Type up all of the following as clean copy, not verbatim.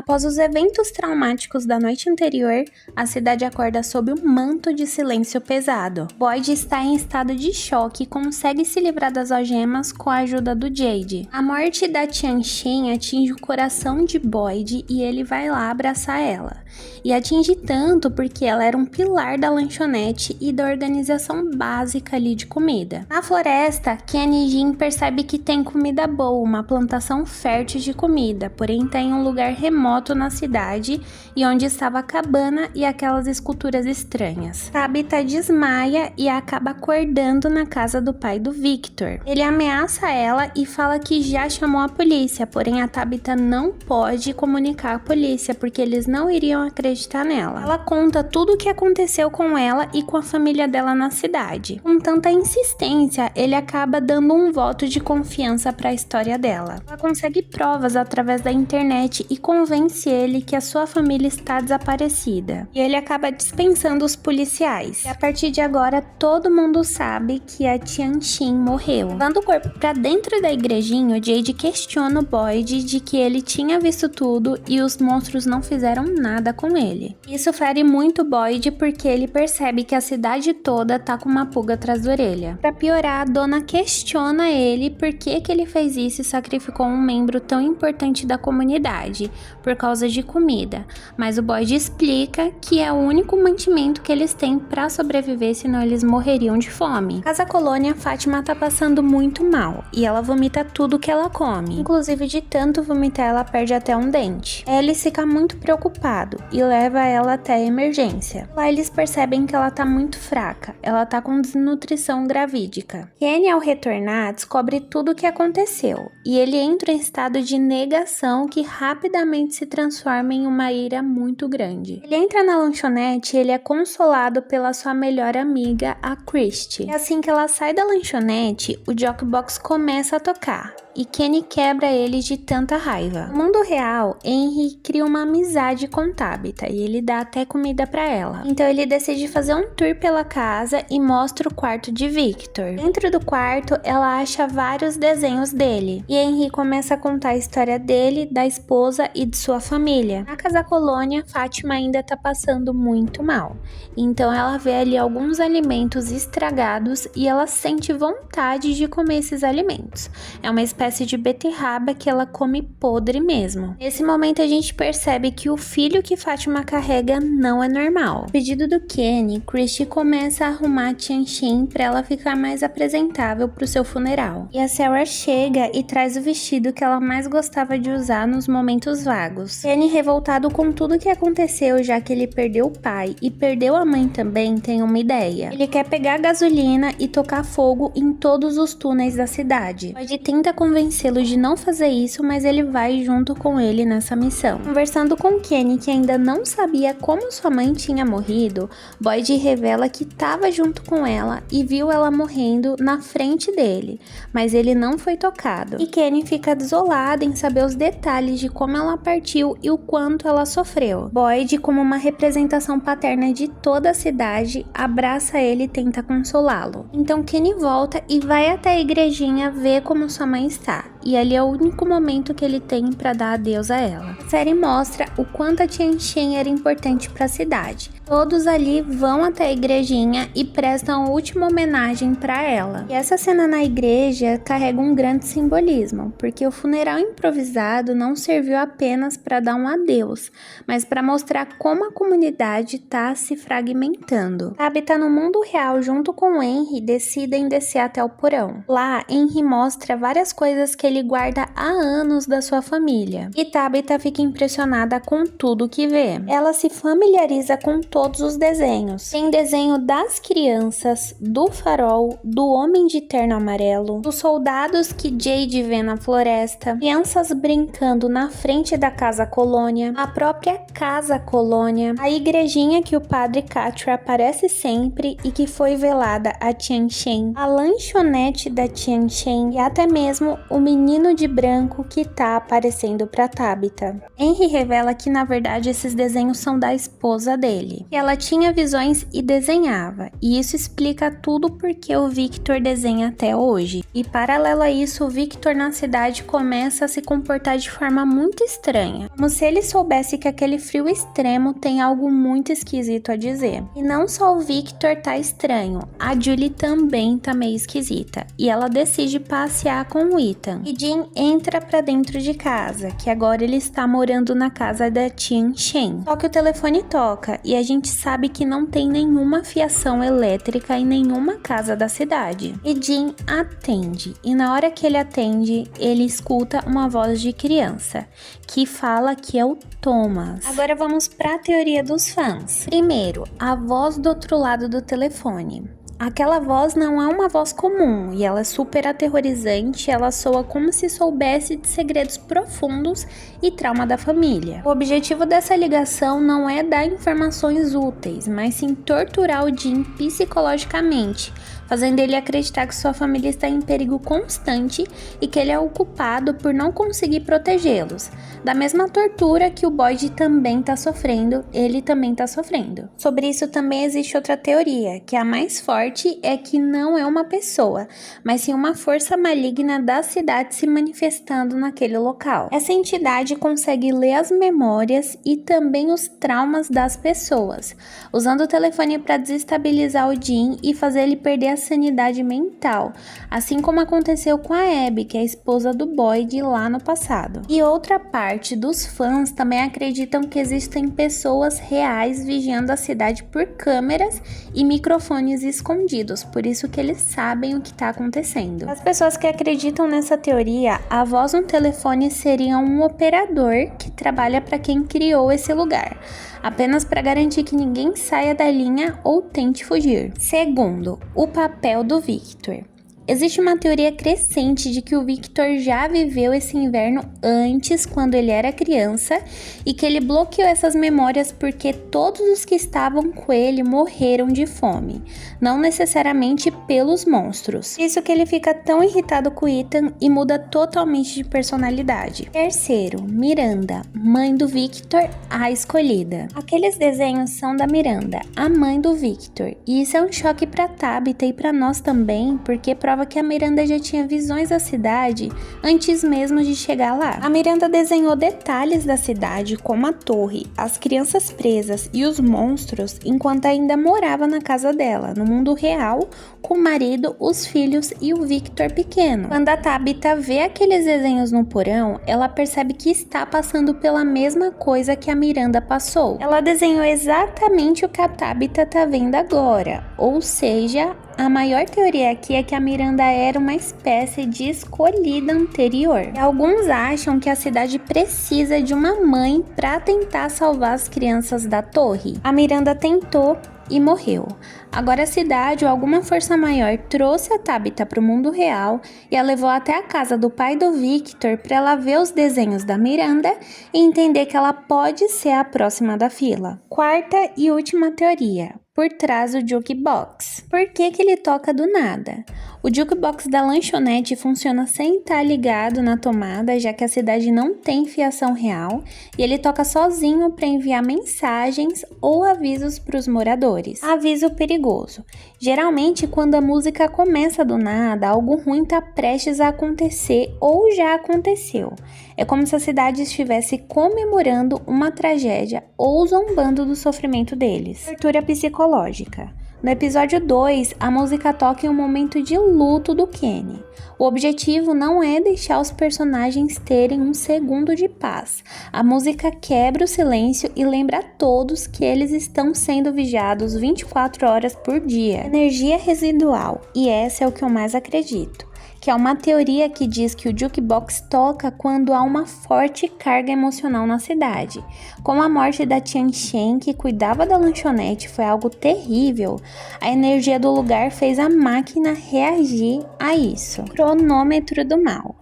Após os eventos traumáticos da noite anterior, a cidade acorda sob um manto de silêncio pesado. Boyd está em estado de choque e consegue se livrar das algemas com a ajuda do Jade. A morte da Tianxin atinge o coração de Boyd e ele vai lá abraçar ela. E atinge tanto porque ela era um pilar da lanchonete e da organização básica ali de comida. Na floresta, Ken e Jin percebe que tem comida boa, uma plantação fértil de comida, porém está em um lugar remoto na cidade e onde estava a cabana e aquelas esculturas estranhas. Tabitha desmaia e acaba acordando na casa do pai do Victor. Ele ameaça ela e fala que já chamou a polícia, porém a Tabitha não pode comunicar à polícia porque eles não iriam acreditar nela. Ela conta tudo o que aconteceu com ela e com a família dela na cidade. Com tanta insistência, ele acaba dando um voto de confiança para a história dela. Ela consegue provas através da internet e convence ele que a sua família está desaparecida. E ele acaba dispensando os policiais. E a partir de agora, todo mundo sabe que a Tianxin morreu. Levando o corpo para dentro da igrejinha, o Jade questiona o Boyd de que ele tinha visto tudo e os monstros não fizeram nada com ele. Isso fere muito Boyd porque ele percebe que a cidade toda tá com uma pulga atrás da orelha. Para piorar, a dona questiona ele por que ele fez isso e sacrificou um membro tão importante da comunidade, por causa de comida. Mas o Boyd explica que é o único mantimento que eles têm para sobreviver, senão eles morreriam de fome. Casa Colônia, Fátima tá passando muito mal e ela vomita tudo que ela come. Inclusive, de tanto vomitar, ela perde até um dente. Alice fica muito preocupado e leva ela até a emergência. Lá eles percebem que ela tá muito fraca, ela tá com desnutrição gravídica. Kenny, ao retornar, descobre tudo o que aconteceu e ele entra em estado de negação que rapidamente se transforma em uma ira muito grande. Ele entra na lanchonete e ele é consolado pela sua melhor amiga, a Christy. E assim que ela sai da lanchonete, o Jukebox começa a tocar e Kenny quebra ele de tanta raiva. No mundo real, Henry cria uma amizade com Tabitha e ele dá até comida pra ela. Então ele decide fazer um tour pela casa e mostra o quarto de Victor. Dentro do quarto, ela acha vários desenhos dele e Henry começa a contar a história dele, da esposa e de sua família. Na Casa Colônia, Fátima ainda tá passando muito mal. Então ela vê ali alguns alimentos estragados e ela sente vontade de comer esses alimentos. É uma espécie de beterraba que ela come podre mesmo. Nesse momento a gente percebe que o filho que Fátima carrega não é normal. A pedido do Kenny, Christy começa a arrumar a Tianxin para ela ficar mais apresentável para o seu funeral. E a Sarah chega e traz o vestido que ela mais gostava de usar nos momentos vagos. Kenny, revoltado com tudo que aconteceu, já que ele perdeu o pai e perdeu a mãe também, tem uma ideia. Ele quer pegar gasolina e tocar fogo em todos os túneis da cidade. Boyd tenta convencê-lo de não fazer isso, mas ele vai junto com ele nessa missão. Conversando com Kenny, que ainda não sabia como sua mãe tinha morrido, Boyd revela que estava junto com ela e viu ela morrendo na frente dele, mas ele não foi tocado. E Kenny fica desolado em saber os detalhes de como ela partiu e o quanto ela sofreu. Boyd, como uma representação paterna de toda a cidade, abraça ele e tenta consolá-lo. Então Kenny volta e vai até a igrejinha ver como sua mãe está, e ali é o único momento que ele tem para dar adeus a ela. A série mostra o quanto a Tianxin era importante para a cidade. Todos ali vão até a igrejinha e prestam a última homenagem para ela. E essa cena na igreja carrega um grande simbolismo, porque o funeral improvisado não serviu apenas para dar um adeus, mas para mostrar como a comunidade está se fragmentando. Tabitha, no mundo real, junto com Henry, decidem descer até o porão. Lá, Henry mostra várias coisas que ele guarda há anos da sua família. E Tabitha fica impressionada com tudo que vê. Ela se familiariza com todos os desenhos. Tem desenho das crianças, do farol, do homem de terno amarelo, dos soldados que Jade vê na floresta, crianças brincando na frente da Casa Colônia, a própria Casa Colônia, a igrejinha que o padre Catra aparece sempre e que foi velada a Tianxin, a lanchonete da Tianxin e até mesmo o menino menino de branco que tá aparecendo pra Tabitha. Henry revela que na verdade esses desenhos são da esposa dele. E ela tinha visões e desenhava, e isso explica tudo porque o Victor desenha até hoje. E paralelo a isso, o Victor na cidade começa a se comportar de forma muito estranha, como se ele soubesse que aquele frio extremo tem algo muito esquisito a dizer. E não só o Victor tá estranho, a Julie também tá meio esquisita, e ela decide passear com o Ethan. E Jim entra pra dentro de casa, que agora ele está morando na casa da Tian Shen. Só que o telefone toca, e a gente sabe que não tem nenhuma fiação elétrica em nenhuma casa da cidade. E Jim atende, e na hora que ele atende, ele escuta uma voz de criança, que fala que é o Thomas. Agora vamos para a teoria dos fãs. Primeiro, a voz do outro lado do telefone. Aquela voz não é uma voz comum e ela é super aterrorizante, ela soa como se soubesse de segredos profundos e trauma da família. O objetivo dessa ligação não é dar informações úteis, mas sim torturar o Jim psicologicamente, fazendo ele acreditar que sua família está em perigo constante e que ele é o culpado por não conseguir protegê-los. Da mesma tortura que o Boyd também está sofrendo, ele também está sofrendo. Sobre isso também existe outra teoria, que a mais forte é que não é uma pessoa, mas sim uma força maligna da cidade se manifestando naquele local. Essa entidade consegue ler as memórias e também os traumas das pessoas, usando o telefone para desestabilizar o Jim e fazer ele perder a sanidade mental, assim como aconteceu com a Abby, que é a esposa do Boyd lá no passado. E outra parte dos fãs também acreditam que existem pessoas reais vigiando a cidade por câmeras e microfones escondidos, por isso que eles sabem o que está acontecendo. As pessoas que acreditam nessa teoria, a voz no telefone seria um operador que trabalha para quem criou esse lugar, apenas para garantir que ninguém saia da linha ou tente fugir. Segundo, o papel do Victor. Existe uma teoria crescente de que o Victor já viveu esse inverno antes, quando ele era criança, e que ele bloqueou essas memórias porque todos os que estavam com ele morreram de fome, não necessariamente pelos monstros. Isso que ele fica tão irritado com Ethan e muda totalmente de personalidade. Terceiro, Miranda, mãe do Victor, a escolhida. Aqueles desenhos são da Miranda, a mãe do Victor, e isso é um choque pra Tabitha e pra nós também, porque prova que a Miranda já tinha visões da cidade antes mesmo de chegar lá. A Miranda desenhou detalhes da cidade, como a torre, as crianças presas e os monstros, enquanto ainda morava na casa dela, no mundo real, com o marido, os filhos e o Victor pequeno. Quando a Tabitha vê aqueles desenhos no porão, ela percebe que está passando pela mesma coisa que a Miranda passou. Ela desenhou exatamente o que a Tabitha tá vendo agora, ou seja, a maior teoria aqui é que a Miranda era uma espécie de escolhida anterior. E alguns acham que a cidade precisa de uma mãe para tentar salvar as crianças da torre. A Miranda tentou e morreu. Agora a cidade ou alguma força maior trouxe a Tabitha para o mundo real e a levou até a casa do pai do Victor para ela ver os desenhos da Miranda e entender que ela pode ser a próxima da fila. Quarta e última teoria. Por trás do jukebox. Por que ele toca do nada? O jukebox da lanchonete funciona sem estar ligado na tomada, já que a cidade não tem fiação real, e ele toca sozinho para enviar mensagens ou avisos para os moradores. Aviso perigoso. Geralmente, quando a música começa do nada, algo ruim está prestes a acontecer ou já aconteceu. É como se a cidade estivesse comemorando uma tragédia ou zombando do sofrimento deles. Tortura psicológica. No episódio 2, a música toca em um momento de luto do Kenny. O objetivo não é deixar os personagens terem um segundo de paz. A música quebra o silêncio e lembra a todos que eles estão sendo vigiados 24 horas por dia. Energia residual, e essa é o que eu mais acredito, que é uma teoria que diz que o jukebox toca quando há uma forte carga emocional na cidade. Como a morte da Tian Shen, que cuidava da lanchonete, foi algo terrível, a energia do lugar fez a máquina reagir a isso. Cronômetro do mal.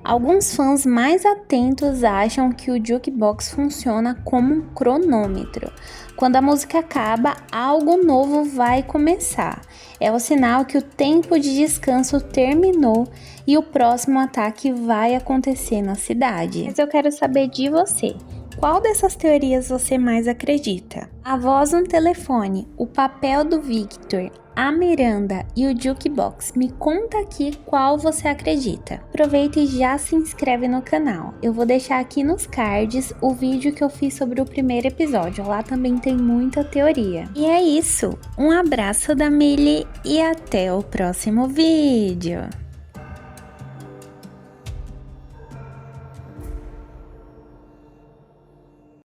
Alguns fãs mais atentos acham que o jukebox funciona como um cronômetro. Quando a música acaba, algo novo vai começar. É o sinal que o tempo de descanso terminou e o próximo ataque vai acontecer na cidade. Mas eu quero saber de você. Qual dessas teorias você mais acredita? A voz no telefone, o papel do Victor, a Miranda e o jukebox. Me conta aqui qual você acredita. Aproveita e já se inscreve no canal. Eu vou deixar aqui nos cards o vídeo que eu fiz sobre o primeiro episódio. Lá também tem muita teoria. E é isso. Um abraço da Mili e até o próximo vídeo.